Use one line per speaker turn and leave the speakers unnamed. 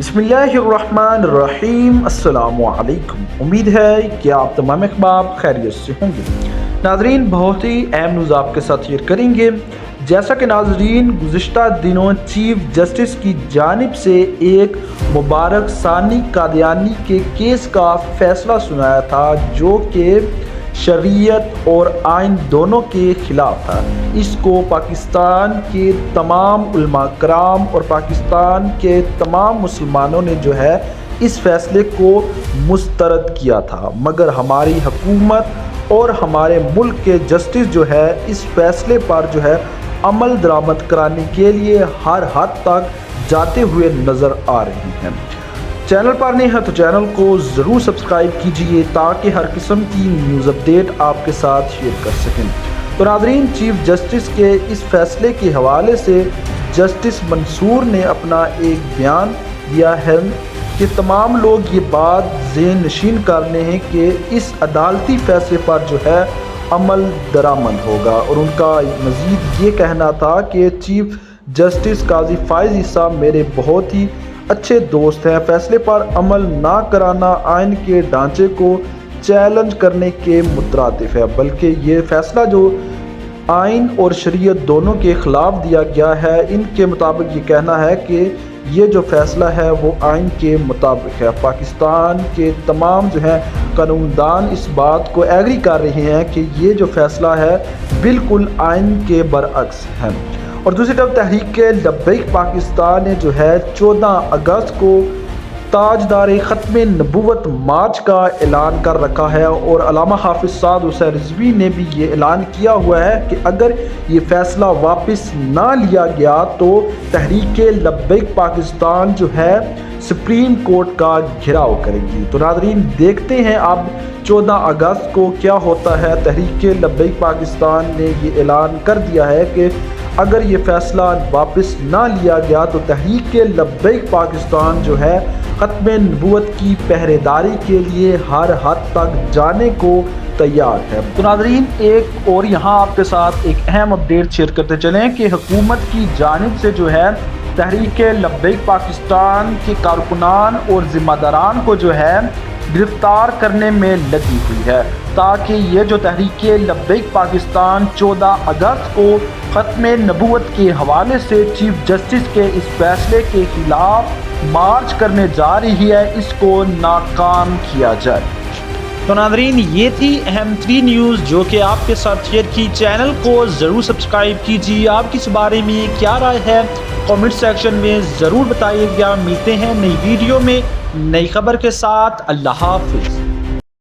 बिस्मिल्लाहिर्रहमानिर्रहीम। अस्सलामु अलैकुम। उम्मीद है कि आप तमाम अहबाब खैरियत से होंगे। नाजरीन, बहुत ही अहम न्यूज़ आपके साथ शेयर करेंगे। जैसा कि नाजरीन, गुज़िश्ता दिनों चीफ जस्टिस की जानिब से एक मुबारक सानी कादियानी के केस का फैसला सुनाया था, जो कि शरीयत और आइन दोनों के ख़िलाफ़ था। इसको पाकिस्तान के तमाम उलमा कराम और पाकिस्तान के तमाम मुसलमानों ने जो है इस फैसले को मुस्तरद किया था, मगर हमारी हुकूमत और हमारे मुल्क के जस्टिस जो है इस फैसले पर जो है अमल दरामद कराने के लिए हर हद तक जाते हुए नज़र आ रही हैं। चैनल पर नए हैं तो चैनल को ज़रूर सब्सक्राइब कीजिए ताकि हर किस्म की न्यूज़ अपडेट आपके साथ शेयर कर सकें। तो नाज़रीन, चीफ जस्टिस के इस फैसले के हवाले से जस्टिस मंसूर ने अपना एक बयान दिया है कि तमाम लोग ये बात ज़हन नशीन कर लें हैं कि इस अदालती फैसले पर जो है अमल दरामद होगा। और उनका मज़ीद ये कहना था कि चीफ जस्टिस काजी फ़ाइज़ ईसा मेरे बहुत ही अच्छे दोस्त हैं। फैसले पर अमल ना कराना आइन के ढांचे को चैलेंज करने के मुतरादिफ है, बल्कि ये फैसला जो आइन और शरीयत दोनों के ख़िलाफ़ दिया गया है, इनके मुताबिक ये कहना है कि ये जो फ़ैसला है वो आइन के मुताबिक है। पाकिस्तान के तमाम जो हैं कानूनदान इस बात को एग्री कर रहे हैं कि ये जो फ़ैसला है बिल्कुल आइन के बरअक्स है। और दूसरी तरफ तहरीक लब्बैक पाकिस्तान ने जो है 14 अगस्त को ताजदार ख़त्म नबूवत मार्च का ऐलान कर रखा है। और अल्लामा हाफिज़ साद हुसैन रिज़वी ने भी ये ऐलान किया हुआ है कि अगर ये फ़ैसला वापस ना लिया गया तो तहरीक लब्बैक पाकिस्तान जो है सुप्रीम कोर्ट का घेराव करेगी। तो नाज़रीन, देखते हैं अब 14 अगस्त को क्या होता है। तहरीक लब्बैक पाकिस्तान ने ये ऐलान कर दिया है कि अगर ये फ़ैसला वापस ना लिया गया तो तहरीक लब्बैक पाकिस्तान जो है ख़त्म नबूवत की पहरेदारी के लिए हर हद तक जाने को तैयार है। तो नाज़रीन, एक और यहाँ आपके साथ एक अहम अपडेट शेयर करते चलें कि हुकूमत की जानिब से जो है तहरीक लब्बैक पाकिस्तान के कारकुनान और ज़िम्मेदारान को जो है गिरफ्तार करने में लगी हुई है, ताकि ये जो तहरीक लब्बैक पाकिस्तान 14 अगस्त को ख़त्म नबूवत के हवाले से चीफ जस्टिस के इस फैसले के ख़िलाफ़ मार्च करने जा रही है, इसको नाकाम किया जाए। तो नाज़रीन, ये थी अहम 3 न्यूज़ जो कि आपके साथ शेयर की। चैनल को ज़रूर सब्सक्राइब कीजिए। आपकी इस बारे में क्या राय है कमेंट सेक्शन में ज़रूर बताइएगा। मिलते हैं नई वीडियो में नई खबर के साथ। अल्लाह हाफ़िज़।